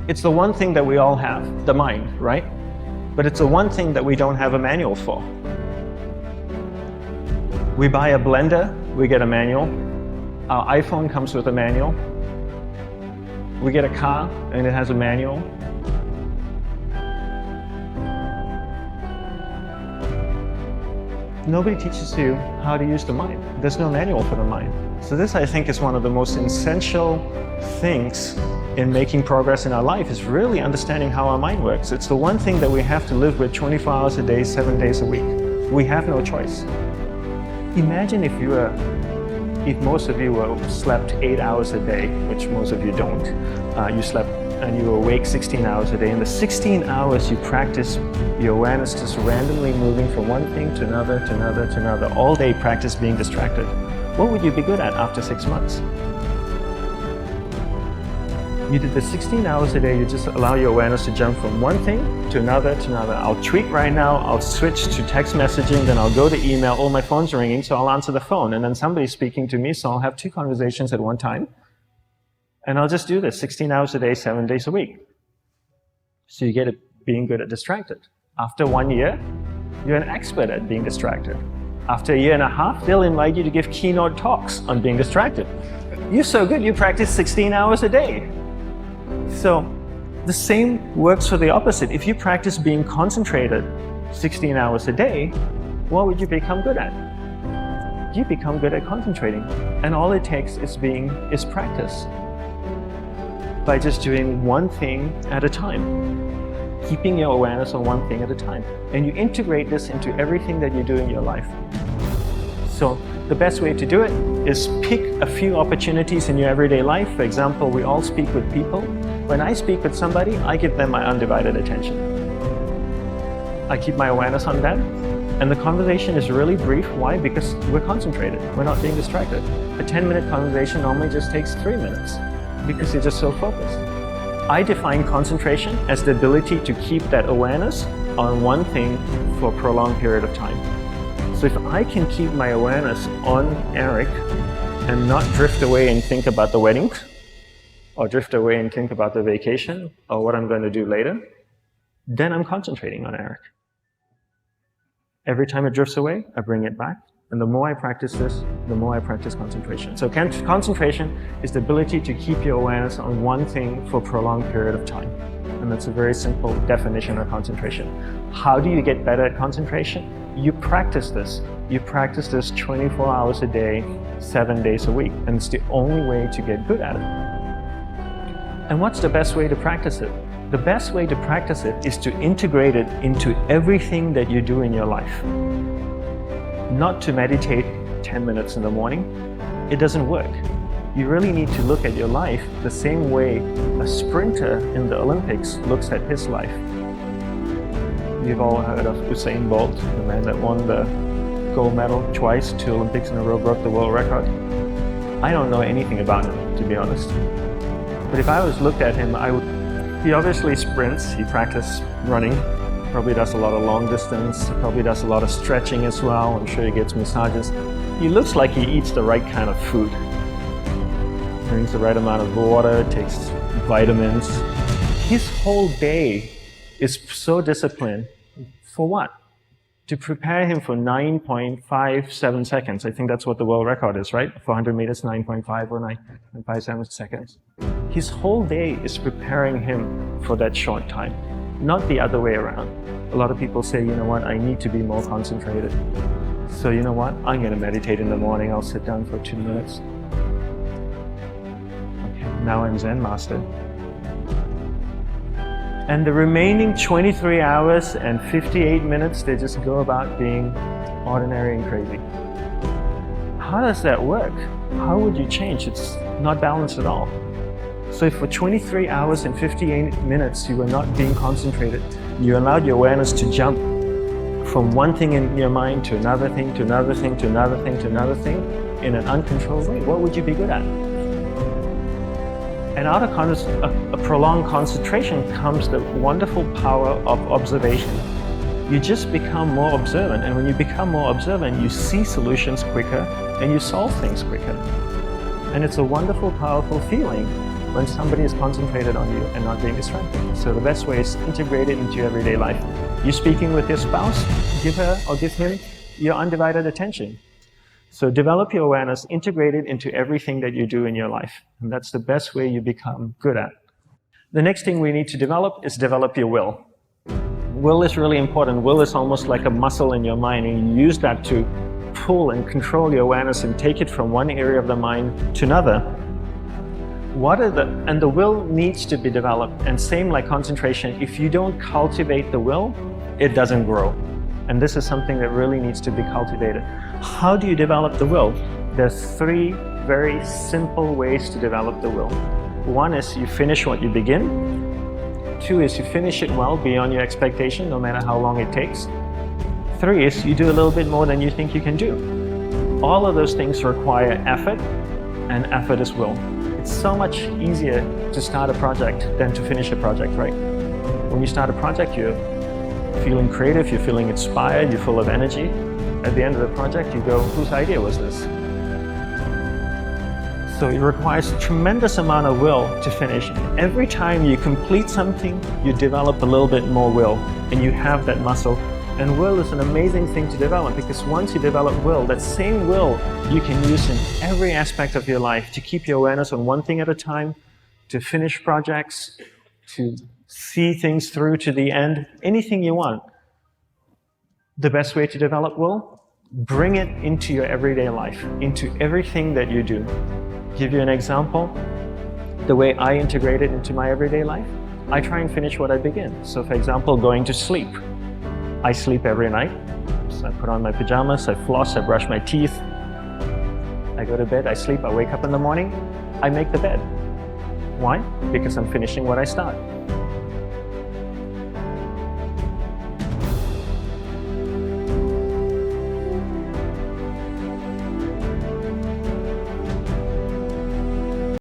It's the one thing that we all have, the mind, right? But it's the one thing that we don't have a manual for. We buy a blender, we get a manual. Our iPhone comes with a manual. We get a car and it has a manual. Nobody teaches you how to use the mind. There's no manual for the mind. So this, I think, is one of the most essential things in making progress in our life, is really understanding how our mind works. It's the one thing that we have to live with 24 hours a day, 7 days a week. We have no choice. Imagine if most of you slept 8 hours a day, which most of you don't. You slept and you were awake 16 hours a day. In the 16 hours, you practice your awareness just randomly moving from one thing to another, to another, to another. All day practice being distracted. What would you be good at after 6 months? You did the 16 hours a day, you just allow your awareness to jump from one thing to another, to another. I'll tweet right now, I'll switch to text messaging, then I'll go to email. Oh, my phone's ringing, so I'll answer the phone. And then somebody's speaking to me, so I'll have 2 conversations at one time. And I'll just do this 16 hours a day, 7 days a week. So you get it being good at distracted. After 1 year, you're an expert at being distracted. After a year and a half, they'll invite you to give keynote talks on being distracted. You're so good, you practice 16 hours a day. So the same works for the opposite. If you practice being concentrated 16 hours a day, what would you become good at? You become good at concentrating. And all it takes is practice. By just doing one thing at a time. Keeping your awareness on one thing at a time. And you integrate this into everything that you do in your life. So the best way to do it is pick a few opportunities in your everyday life. For example, we all speak with people. When I speak with somebody, I give them my undivided attention. I keep my awareness on them. And the conversation is really brief. Why? Because we're concentrated. We're not being distracted. A 10-minute conversation normally just takes 3 minutes because you're just so focused. I define concentration as the ability to keep that awareness on one thing for a prolonged period of time. So if I can keep my awareness on Eric and not drift away and think about the wedding, or drift away and think about the vacation, or what I'm going to do later, then I'm concentrating on Eric. Every time it drifts away, I bring it back. And the more I practice this, the more I practice concentration. So concentration is the ability to keep your awareness on one thing for a prolonged period of time. And that's a very simple definition of concentration. How do you get better at concentration? You practice this. You practice this 24 hours a day, 7 days a week. And it's the only way to get good at it. And what's the best way to practice it? The best way to practice it is to integrate it into everything that you do in your life. Not to meditate 10 minutes in the morning. It doesn't work. You really need to look at your life the same way a sprinter in the Olympics looks at his life. You've all heard of Usain Bolt, the man that won the gold medal twice, 2 Olympics in a row, broke the world record. I don't know anything about him, to be honest. But if I was looked at him, he obviously sprints, he practices running, probably does a lot of long distance, probably does a lot of stretching as well, I'm sure he gets massages. He looks like he eats the right kind of food. Drinks the right amount of water, takes vitamins. His whole day is so disciplined. For what? To prepare him for 9.57 seconds. I think that's what the world record is, right? 400 meters, 9.5 or 9.57 seconds. His whole day is preparing him for that short time, not the other way around. A lot of people say, you know what, I need to be more concentrated. So you know what, I'm going to meditate in the morning, I'll sit down for 2 minutes. Okay, now I'm Zen master. And the remaining 23 hours and 58 minutes, they just go about being ordinary and crazy. How does that work? How would you change? It's not balanced at all. So if for 23 hours and 58 minutes you were not being concentrated, you allowed your awareness to jump from one thing in your mind to another thing, to another thing, to another thing, to another thing, in an uncontrolled way, what would you be good at? And out of a prolonged concentration comes the wonderful power of observation. You just become more observant, and when you become more observant, you see solutions quicker and you solve things quicker. And it's a wonderful, powerful feeling when somebody is concentrated on you and not being distracted. So the best way is to integrate it into your everyday life. You're speaking with your spouse, give her or give him your undivided attention. So develop your awareness, integrate it into everything that you do in your life. And that's the best way you become good at. The next thing we need to develop is develop your will. Will is really important. Will is almost like a muscle in your mind, and you use that to pull and control your awareness and take it from one area of the mind to another. And the will needs to be developed. And same like concentration, if you don't cultivate the will, it doesn't grow. And this is something that really needs to be cultivated. How do you develop the will? There's 3 very simple ways to develop the will. 1 is you finish what you begin. 2 is you finish it well beyond your expectation, no matter how long it takes. 3 is you do a little bit more than you think you can do. All of those things require effort, and effort is will. It's so much easier to start a project than to finish a project, right? When you start a project, you're feeling creative, you're feeling inspired, you're full of energy. At the end of the project, you go, whose idea was this? So it requires a tremendous amount of will to finish. Every time you complete something, you develop a little bit more will, and you have that muscle. And will is an amazing thing to develop, because once you develop will, that same will you can use in every aspect of your life to keep your awareness on one thing at a time, to finish projects, to see things through to the end, anything you want. The best way to develop will? Bring it into your everyday life, into everything that you do. Give you an example. The way I integrate it into my everyday life, I try and finish what I begin. So for example, going to sleep. I sleep every night. So I put on my pajamas, I floss, I brush my teeth. I go to bed, I sleep, I wake up in the morning, I make the bed. Why? Because I'm finishing what I start.